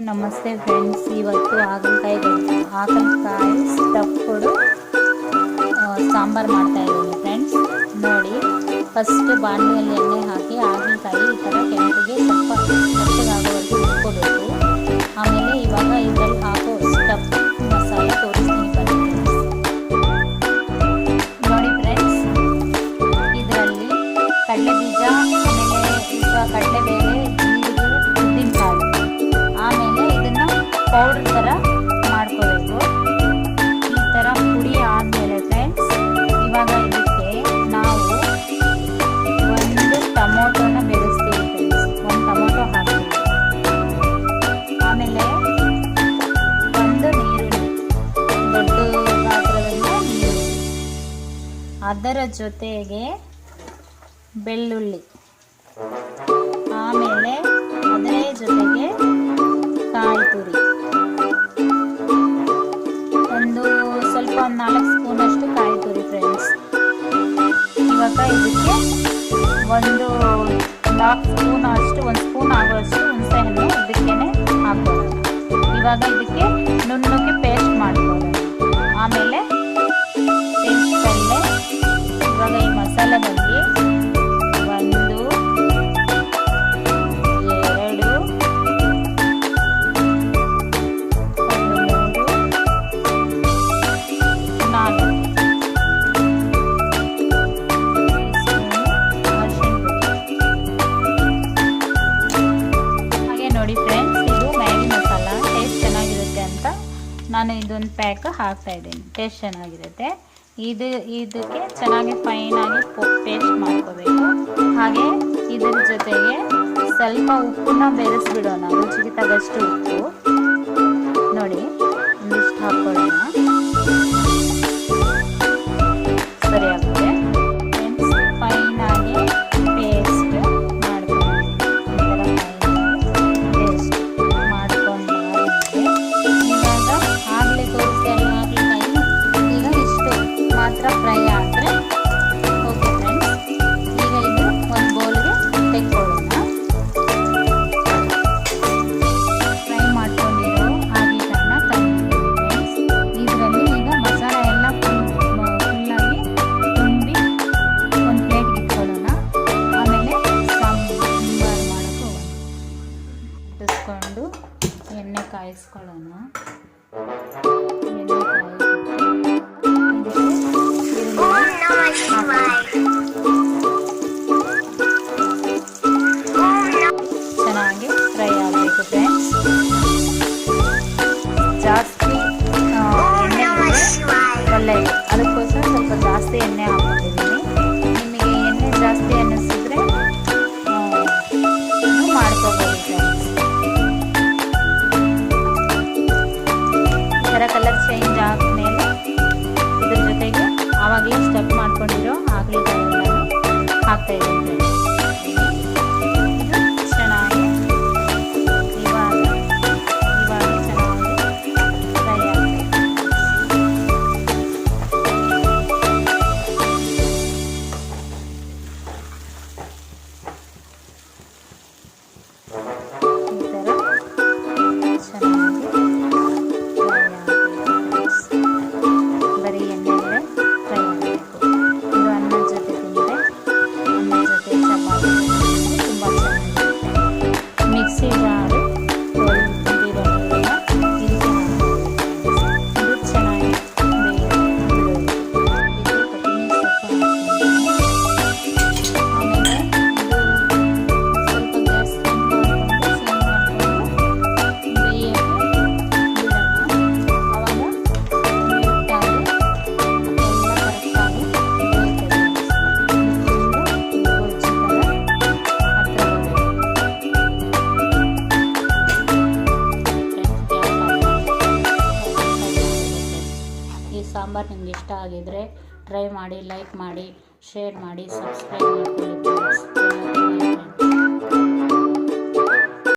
ನಮಸ್ತೆ ಫ್ರೆಂಡ್ಸ್, ಇವತ್ತು ಹಾಗಲಕಾಯಿ ಸ್ಟಫ್ಡ್ ಸಾಂಬಾರು ಮಾಡ್ತಾ ಇದ್ದೀನಿ ಫ್ರೆಂಡ್ಸ್. ನೋಡಿ, ಫಸ್ಟ್ ಬಾಣಲೆಯಲ್ಲಿ ಎಣ್ಣೆ ಹಾಕಿ ಹಾಗಲಕಾಯಿ ಈ ಥರ ಕೆಂಪಿಗೆ ಸ್ವಲ್ಪ ಮೆತ್ತಗಾಗೋವರೆಗೂ ಹುರ್ಕೋಬೇಕು. ಆಮೇಲೆ ಇವಾಗ ಇದರಲ್ಲಿ ಹಾಕೋ ಸ್ಟಫ್ ಮಸಾಲೆ ತೋರಿಸ್ತೀನಿ ಬನ್ನಿ ಫ್ರೆಂಡ್ಸ್. ನೋಡಿ ಫ್ರೆಂಡ್ಸ್, ಇದರಲ್ಲಿ ಕಡಲೆ ಬೀಜ, ಆಮೇಲೆ ಕಡಲೆಬೇಳೆ, ಜೀರಿಗೆ, ಉದ್ದಿನಕಾಳು, ಆಮೇಲೆ ಇದನ್ನು ಪೌಡರ್ ಥರ ಮಾಡ್ಕೋಬೇಕು. ಈ ಥರ ಪುಡಿ ಆದಮೇಲೆ ಫ್ರೆಂಡ್ಸ್, ಇವಾಗ ಇದಕ್ಕೆ ನಾವು ಒಂದು ಟೊಮೊಟೊನ ಬೆರೆಸ್ತೀವಿ ಫ್ರೆಂಡ್ಸ್. ಒಂದು ಟೊಮೊಟೊ ಹಾಕ್ತೀವಿ. ಆಮೇಲೆ ಒಂದು ನೀರುಳ್ಳಿ, ದೊಡ್ಡ ಗಾತ್ರದಿಂದ ನೀರುಳ್ಳಿ, ಅದರ ಜೊತೆಗೆ ಬೆಳ್ಳುಳ್ಳಿ, ಆಮೇಲೆ ಅದರ ಜೊತೆಗೆ ಕಾಯಿ ತುರಿ, ಒಂದು 4 ಸ್ಪೂನಷ್ಟು ಕಾಯಿ ತುರಿ ಫ್ರೆಂಡ್ಸ್. ಇವಾಗ ಇದಕ್ಕೆ ಒಂದು 4 ಸ್ಪೂನ್ ಅಷ್ಟು, 1 ಸ್ಪೂನ್ ಆಗುವಷ್ಟು ಹುಣಸೆಹಣ್ಣು ಇದಕ್ಕೇನೆ ಹಾಕೋಣ. ಇವಾಗ ಇದಕ್ಕೆ ನುಣ್ಣಗೆ ಪೇಸ್ಟ್ ಮಾಡ್ಕೊಳ್ಳೋಣ. ಆಮೇಲೆ ಪೇಸ್ಟಲ್ಲೇ ಇವಾಗ ಈ ಮಸಾಲೆದಲ್ಲಿ 1, 2, ನಾನು ಇದೊಂದು ಪ್ಯಾಕ್ ಹಾಕ್ತಾ ಇದ್ದೀನಿ. ಟೇಸ್ಟ್ ಚೆನ್ನಾಗಿರುತ್ತೆ. ಇದಕ್ಕೆ ಚೆನ್ನಾಗಿ ಫೈನಾಗಿ ಪೇಸ್ಟ್ ಮಾಡ್ಕೋಬೇಕು. ಹಾಗೆ ಇದರ ಜೊತೆಗೆ ಸ್ವಲ್ಪ ಉಪ್ಪನ್ನ ಬೆರೆಸ್ಬಿಡೋಣ, ರುಚಿಗೆ ತಗಷ್ಟು ಉಪ್ಪು. ನೋಡಿ, ಒಂದಿಷ್ಟು ಹಾಕ್ಕೊಳ್ಳೋಣ, ಸರಿ ಆಗುತ್ತೆ. ಫೈನಾಗಿ ಪೇಸ್ಟ್ ಮಾಡ್ಕೊಳ್ಳಿ. ಪೇಸ್ಟ್ ಮಾಡ್ಕೊಂಡು ಇವಾಗ ಆಗಲೇ ತೋರಿಸ್ತಾ ಹಾಗಲಕಾಯಿ ಈಗ ಇಷ್ಟು ಮಾತ್ರ ಫ್ರೈ ಆದರೆ ಓಕೆ ಫ್ರೆಂಡ್ಸ್. ಈಗ ಇದು ಒಂದು ಬೌಲ್ಗೆ ತೆಕ್ಕೊಳ್ಳೋಣ. ಫ್ರೈ ಮಾಡ್ಕೊಂಡಿರೋ ಹಾಗಲಕಾಯಿನ ತಂದಿದ್ದೀನಿ ಫ್ರೆಂಡ್ಸ್. ಇದರಲ್ಲಿ ಈಗ ಮಸಾಲೆ ಎಲ್ಲ ಫುಲ್ಲಾಗಿ ತುಂಬಿ ಒಂದು ಪ್ಲೇಟ್ಗೆ ಇಟ್ಕೊಳ್ಳೋಣ. ಆಮೇಲೆ ಸಾಂಬಾರು ಮಾಡೋಕ್ಕೆ ಇಟ್ಟಿಸ್ಕೊಂಡು ಎಣ್ಣೆ ಕಾಯಿಸ್ಕೊಳ್ಳೋಣ. ಚೆನ್ನಾಗಿ ಫ್ರೈ ಆಗಬೇಕು ಫ್ರೆಂಡ್ಸ್. ಜಾಸ್ತಿ ಎಣ್ಣೆ ಒಳ್ಳೆಯದು, ಅದಕ್ಕೋಸ್ಕರ ಸ್ವಲ್ಪ ಜಾಸ್ತಿ ಎಣ್ಣೆ ಹಾಕೊಂಡಿದ್ದೀನಿ. ನಿಮಗೆ ಎಣ್ಣೆ ಜಾಸ್ತಿ ಅನ್ನಿಸಿದ್ರೆ ಮಾಡ್ಕೋಬೋದು ಫ್ರೆಂಡ್ಸ್. ಈ ಥರ ಕಲರ್ ಚೇಂಜ್ ಆದಮೇಲೆ ಇದ್ರ ಜೊತೆಗೆ ಆವಾಗಲೇ ಸ್ಟಫ್ ಮಾಡ್ಕೊಂಡಿರೋ ಹಾಗಲಕಾಯಿ ಹಾಕ್ತಾ ಇದ್ದೀನಿ. ಇದು ಚೆನ್ನಾಗಿ ಇವಾಗ ಚೆನ್ನಾಗಿ ಫ್ರೈ ಆಗಬೇಕು. ಈ ಥರ ಚೆನ್ನಾಗಿ ಫ್ರೈ ಆಗಬೇಕು. ಬರೀ ಎಣ್ಣೆಯಲ್ಲೇ ಫ್ರೈ ಆಗಬೇಕು. ಇದು ಅನ್ನದ ಜೊತೆ ತಿಂದರೆ, ಅನ್ನದ ಜೊತೆ ಚಪಾತಿ ತುಂಬ ಚೆನ್ನಾಗಿರುತ್ತೆ. ಮಿಕ್ಸಿ ಜಾರು ತೊಳೆದಿರೋ ನೀರನ್ನು ಇದಕ್ಕೆ ಹಾಕಬೇಕು. ಇದು ಚೆನ್ನಾಗಿ ಬಿಡೋದು. ಇದಕ್ಕೆ ಕೊತ್ತಂಬರಿ ಸೊಪ್ಪು ಹಾಕ್ತೀನಿ. ಆಮೇಲೆ ಇದು ಸ್ವಲ್ಪ ಗ್ಯಾಸ್ ಸಿಮ್ ಮಾಡಿಕೊಂಡು ಬೇಯಕ್ಕೆ ಬಿಡೋಣ. ಆವಾಗ ನೀಟಾಗಿ ಎಲ್ಲ ಕರೆಕ್ಟಾಗಿ ಬೇಯ್ತದೆ. ಫುಲ್ಲು ಗೊಜ್ಜು ಥರ ಹತ್ರ ಬರಬೇಕು. ಈ ಸಾಂಬಾರು ನಿಮ್ಗೆ ಇಷ್ಟ ಆಗಿದ್ರೆ ಟ್ರೈ ಮಾಡಿ, ಲೈಕ್ ಮಾಡಿ, ಶೇರ್ ಮಾಡಿ, ಸಬ್ಸ್ಕ್ರೈಬ್ ಮಾಡ್ಕೊಳ್ಳಿ ಫ್ರೆಂಡ್ಸ್.